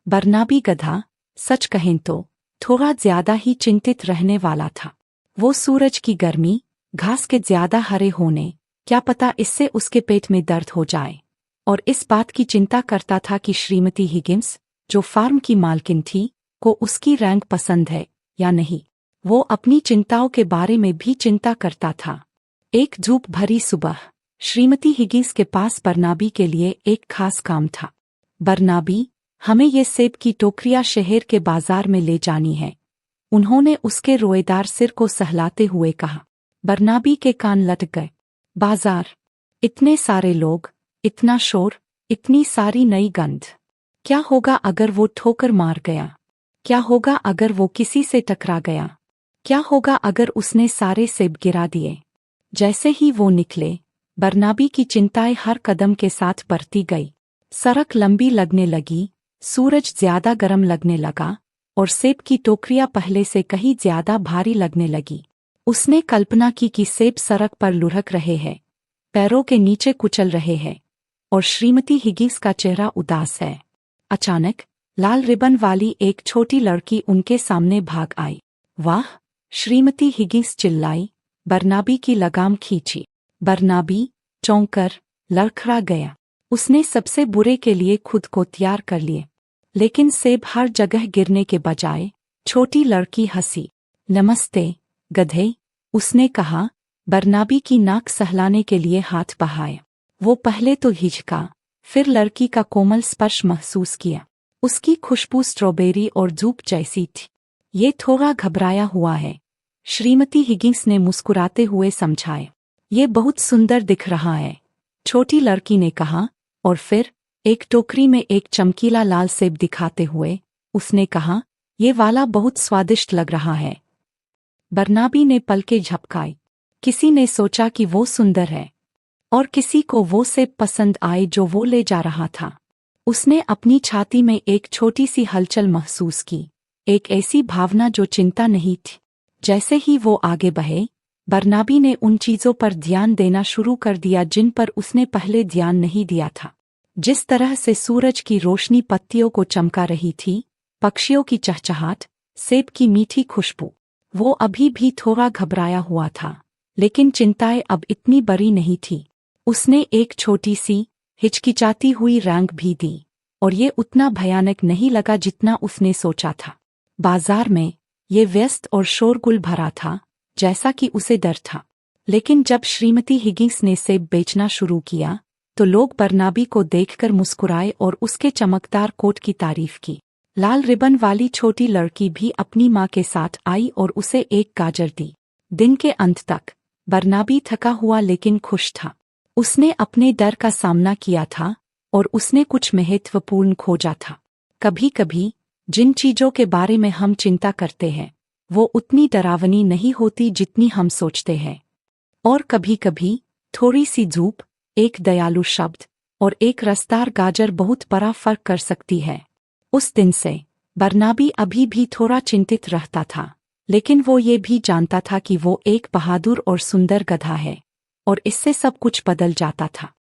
बरनाबी गधा, सच कहें तो थोड़ा ज्यादा ही चिंतित रहने वाला था। वो सूरज की गर्मी, घास के ज्यादा हरे होने, क्या पता इससे उसके पेट में दर्द हो जाए, और इस बात की चिंता करता था कि श्रीमती हिगिंस, जो फार्म की मालकिन थी, को उसकी रैंक पसंद है या नहीं। वो अपनी चिंताओं के बारे में भी चिंता करता था। एक धूप भरी सुबह श्रीमती हिगिंस के पास बरनाबी के लिए एक खास काम था। बरनाबी, हमें ये सेब की टोकरियां शहर के बाजार में ले जानी है, उन्होंने उसके रोएदार सिर को सहलाते हुए कहा। बरनाबी के कान लटक गए। बाजार, इतने सारे लोग, इतना शोर, इतनी सारी नई गंध। क्या होगा अगर वो ठोकर मार गया? क्या होगा अगर वो किसी से टकरा गया? क्या होगा अगर उसने सारे सेब गिरा दिए? जैसे ही वो निकले, बरनाबी की चिंताएं हर कदम के साथ बढ़ती गई। सड़क लंबी लगने लगी, सूरज ज्यादा गर्म लगने लगा, और सेब की टोकरियां पहले से कहीं ज्यादा भारी लगने लगी। उसने कल्पना की कि सेब सड़क पर लुढ़क रहे हैं, पैरों के नीचे कुचल रहे हैं, और श्रीमती हिगिंस का चेहरा उदास है। अचानक लाल रिबन वाली एक छोटी लड़की उनके सामने भाग आई। वाह! श्रीमती हिगिंस चिल्लाई। बरनाबी की लगाम खींची। बरनाबी चौंक कर लड़खड़ा गया। उसने सबसे बुरे के लिए खुद को तैयार कर लिए, लेकिन सेब हर जगह गिरने के बजाय छोटी लड़की हंसी। नमस्ते गधे, उसने कहा। बरनाबी की नाक सहलाने के लिए हाथ बढ़ाए। वो पहले तो हिचका, फिर लड़की का कोमल स्पर्श महसूस किया। उसकी खुशबू स्ट्रॉबेरी और धूप जैसी थी। ये थोड़ा घबराया हुआ है, श्रीमती हिगिंस ने मुस्कुराते हुए समझाया। ये बहुत सुंदर दिख रहा है, छोटी लड़की ने कहा, और फिर एक टोकरी में एक चमकीला लाल सेब दिखाते हुए उसने कहा, ये वाला बहुत स्वादिष्ट लग रहा है। बरनाबी ने पलकें झपकाई। किसी ने सोचा कि वो सुंदर है, और किसी को वो सेब पसंद आए जो वो ले जा रहा था। उसने अपनी छाती में एक छोटी सी हलचल महसूस की, एक ऐसी भावना जो चिंता नहीं थी। जैसे ही वो आगे बढ़े, बरनाबी ने उन चीजों पर ध्यान देना शुरू कर दिया जिन पर उसने पहले ध्यान नहीं दिया था। जिस तरह से सूरज की रोशनी पत्तियों को चमका रही थी, पक्षियों की चहचहाट, सेब की मीठी खुशबू। वो अभी भी थोड़ा घबराया हुआ था, लेकिन चिंताएं अब इतनी बड़ी नहीं थी। उसने एक छोटी सी हिचकिचाती हुई रैंक भी दी, और ये उतना भयानक नहीं लगा जितना उसने सोचा था। बाजार में ये व्यस्त और शोरगुल भरा था, जैसा कि उसे डर था। लेकिन जब श्रीमती हिगिंस ने सेब बेचना शुरू किया, तो लोग बरनाबी को देखकर मुस्कुराए और उसके चमकदार कोट की तारीफ की। लाल रिबन वाली छोटी लड़की भी अपनी माँ के साथ आई और उसे एक गाजर दी। दिन के अंत तक बरनाबी थका हुआ लेकिन खुश था। उसने अपने डर का सामना किया था, और उसने कुछ महत्वपूर्ण खोजा था। कभी-कभी जिन चीजों के बारे में हम चिंता करते हैं, वो उतनी डरावनी नहीं होती जितनी हम सोचते हैं। और कभी-कभी थोड़ी सी धूप, एक दयालु शब्द, और एक रसदार गाजर बहुत बड़ा फर्क कर सकती है। उस दिन से बरनाबी अभी भी थोड़ा चिंतित रहता था, लेकिन वो ये भी जानता था कि वो एक बहादुर और सुंदर गधा है, और इससे सब कुछ बदल जाता था।